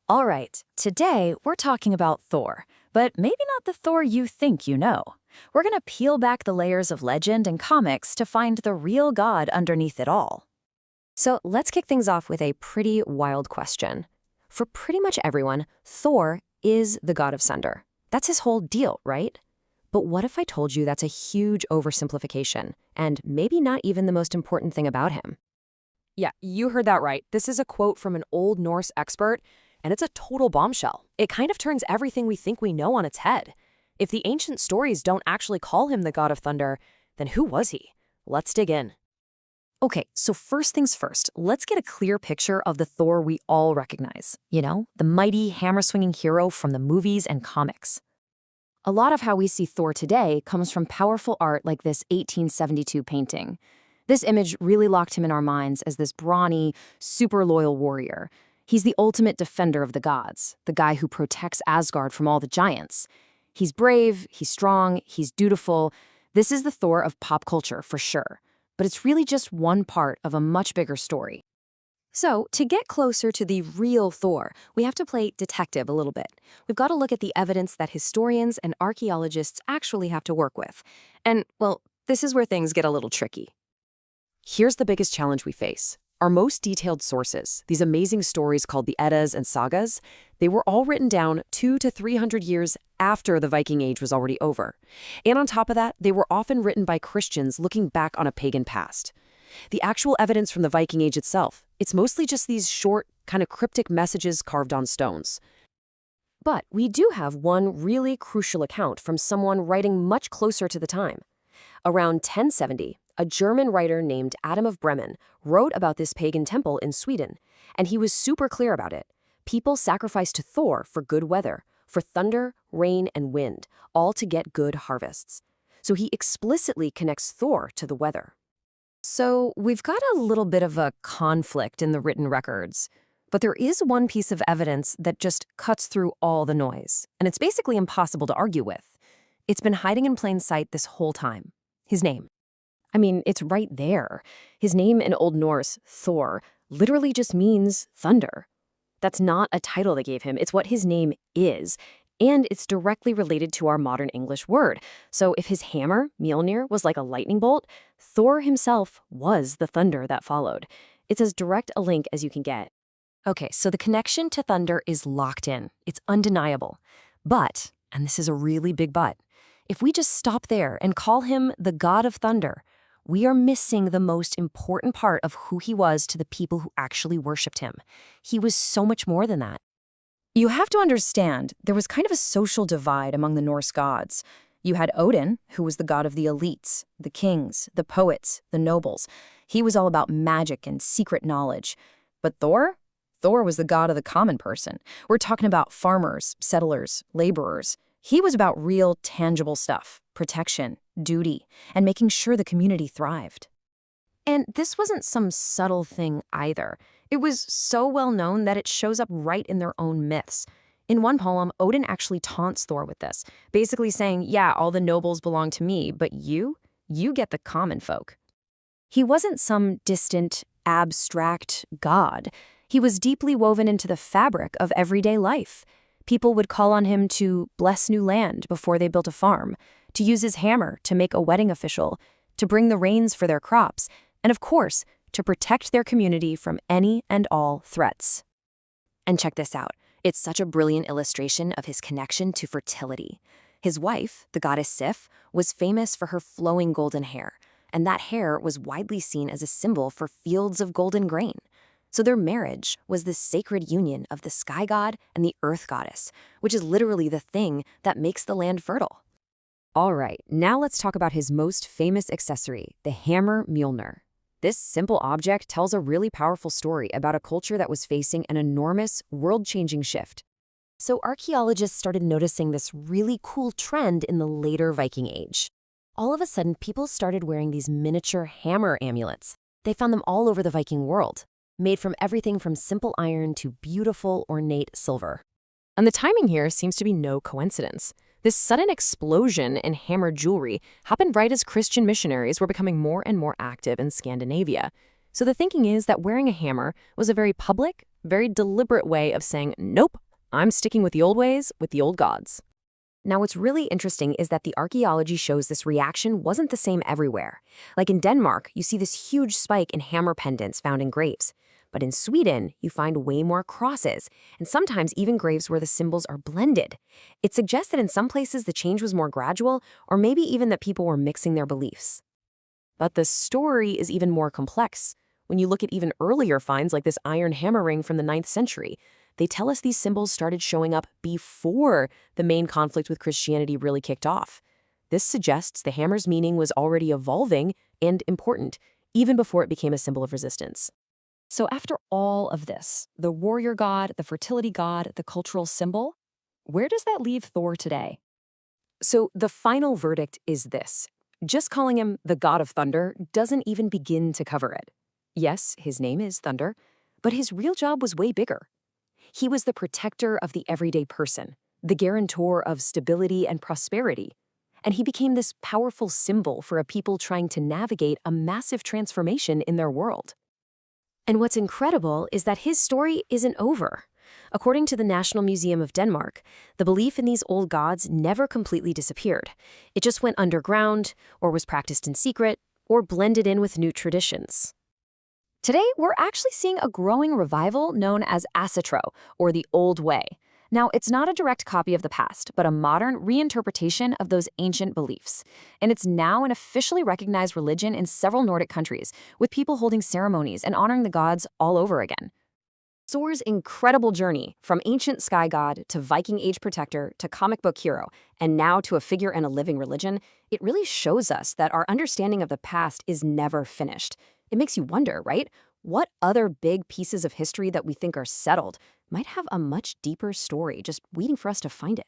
All right, today we're talking about Thor, but maybe not the Thor you think you know. We're going to peel back the layers of legend and comics to find the real god underneath it all. So let's kick things off with a pretty wild question. For pretty much everyone, Thor is the god of thunder. That's his whole deal, right? But what if I told you that's a huge oversimplification, and maybe not even the most important thing about him? Yeah, you heard that right. This is a quote from an old Norse expert, and it's a total bombshell. It kind of turns everything we think we know on its head. If the ancient stories don't actually call him the god of thunder, then who was he? Let's dig in. Okay, so first things first, let's get a clear picture of the Thor we all recognize. You know, the mighty, hammer-swinging hero from the movies and comics. A lot of how we see Thor today comes from powerful art like this 1872 painting. This image really locked him in our minds as this brawny, super loyal warrior. He's the ultimate defender of the gods, the guy who protects Asgard from all the giants. He's brave, he's strong, he's dutiful. This is the Thor of pop culture for sure. But it's really just one part of a much bigger story. So, to get closer to the real Thor, we have to play detective a little bit. We've got to look at the evidence that historians and archaeologists actually have to work with. And, well, this is where things get a little tricky. Here's the biggest challenge we face. Our most detailed sources, these amazing stories called the Eddas and sagas, they were all written down 200 to 300 years after the Viking Age was already over. And on top of that, they were often written by Christians looking back on a pagan past. The actual evidence from the Viking Age itself, it's mostly just these short, kind of cryptic messages carved on stones. But we do have one really crucial account from someone writing much closer to the time. Around 1070, a German writer named Adam of Bremen wrote about this pagan temple in Sweden, and he was super clear about it. People sacrificed to Thor for good weather, for thunder, rain, and wind, all to get good harvests. So he explicitly connects Thor to the weather. So we've got a little bit of a conflict in the written records, but there is one piece of evidence that just cuts through all the noise, and it's basically impossible to argue with. It's been hiding in plain sight this whole time. His name. I mean, it's right there. His name in Old Norse, Thor, literally just means thunder. That's not a title they gave him, it's what his name is, and it's directly related to our modern English word. So if his hammer, Mjölnir, was like a lightning bolt, Thor himself was the thunder that followed. It's as direct a link as you can get. Okay, so the connection to thunder is locked in. It's undeniable. But, and this is a really big but, if we just stop there and call him the god of thunder, we are missing the most important part of who he was to the people who actually worshipped him. He was so much more than that. You have to understand, there was kind of a social divide among the Norse gods. You had Odin, who was the god of the elites, the kings, the poets, the nobles. He was all about magic and secret knowledge. But Thor? Thor was the god of the common person. We're talking about farmers, settlers, laborers. He was about real, tangible stuff, protection, duty, and making sure the community thrived. And this wasn't some subtle thing either. It was so well known that it shows up right in their own myths. In one poem, Odin actually taunts Thor with this, basically saying, yeah, all the nobles belong to me, but you get the common folk. He wasn't some distant, abstract god. He was deeply woven into the fabric of everyday life. People would call on him to bless new land before they built a farm, to use his hammer to make a wedding official, to bring the rains for their crops, and of course, to protect their community from any and all threats. And check this out. It's such a brilliant illustration of his connection to fertility. His wife, the goddess Sif, was famous for her flowing golden hair, and that hair was widely seen as a symbol for fields of golden grain. So their marriage was this sacred union of the sky god and the earth goddess, which is literally the thing that makes the land fertile. All right, now let's talk about his most famous accessory, the hammer Mjölnir. This simple object tells a really powerful story about a culture that was facing an enormous, world-changing shift. So archaeologists started noticing this really cool trend in the later Viking Age. All of a sudden, people started wearing these miniature hammer amulets. They found them all over the Viking world, made from everything from simple iron to beautiful, ornate silver. And the timing here seems to be no coincidence. This sudden explosion in hammer jewelry happened right as Christian missionaries were becoming more and more active in Scandinavia. So the thinking is that wearing a hammer was a very public, Very deliberate way of saying, nope, I'm sticking with the old ways, with the old gods. Now, what's really interesting is that the archaeology shows this reaction wasn't the same everywhere. Like in Denmark, you see this huge spike in hammer pendants found in graves. But in Sweden, you find way more crosses, and sometimes even graves where the symbols are blended. It suggests that in some places the change was more gradual, or maybe even that people were mixing their beliefs. But the story is even more complex. When you look at even earlier finds like this iron hammer ring from the 9th century, they tell us these symbols started showing up before the main conflict with Christianity really kicked off. This suggests the hammer's meaning was already evolving and important, even before it became a symbol of resistance. So after all of this, the warrior god, the fertility god, the cultural symbol, where does that leave Thor today? So the final verdict is this. Just calling him the god of thunder doesn't even begin to cover it. Yes, his name is Thunder, but his real job was way bigger. He was the protector of the everyday person, the guarantor of stability and prosperity, and he became this powerful symbol for a people trying to navigate a massive transformation in their world. And what's incredible is that his story isn't over. According to the National Museum of Denmark, the belief in these old gods never completely disappeared. It just went underground, or was practiced in secret, or blended in with new traditions. Today, we're actually seeing a growing revival known as Asatro, or the Old Way. Now, it's not a direct copy of the past, but a modern reinterpretation of those ancient beliefs. And it's now an officially recognized religion in several Nordic countries, with people holding ceremonies and honoring the gods all over again. Thor's incredible journey, from ancient sky god to Viking age protector to comic book hero, and now to a figure in a living religion, it really shows us that our understanding of the past is never finished. It makes you wonder, right? What other big pieces of history that we think are settled might have a much deeper story just waiting for us to find it?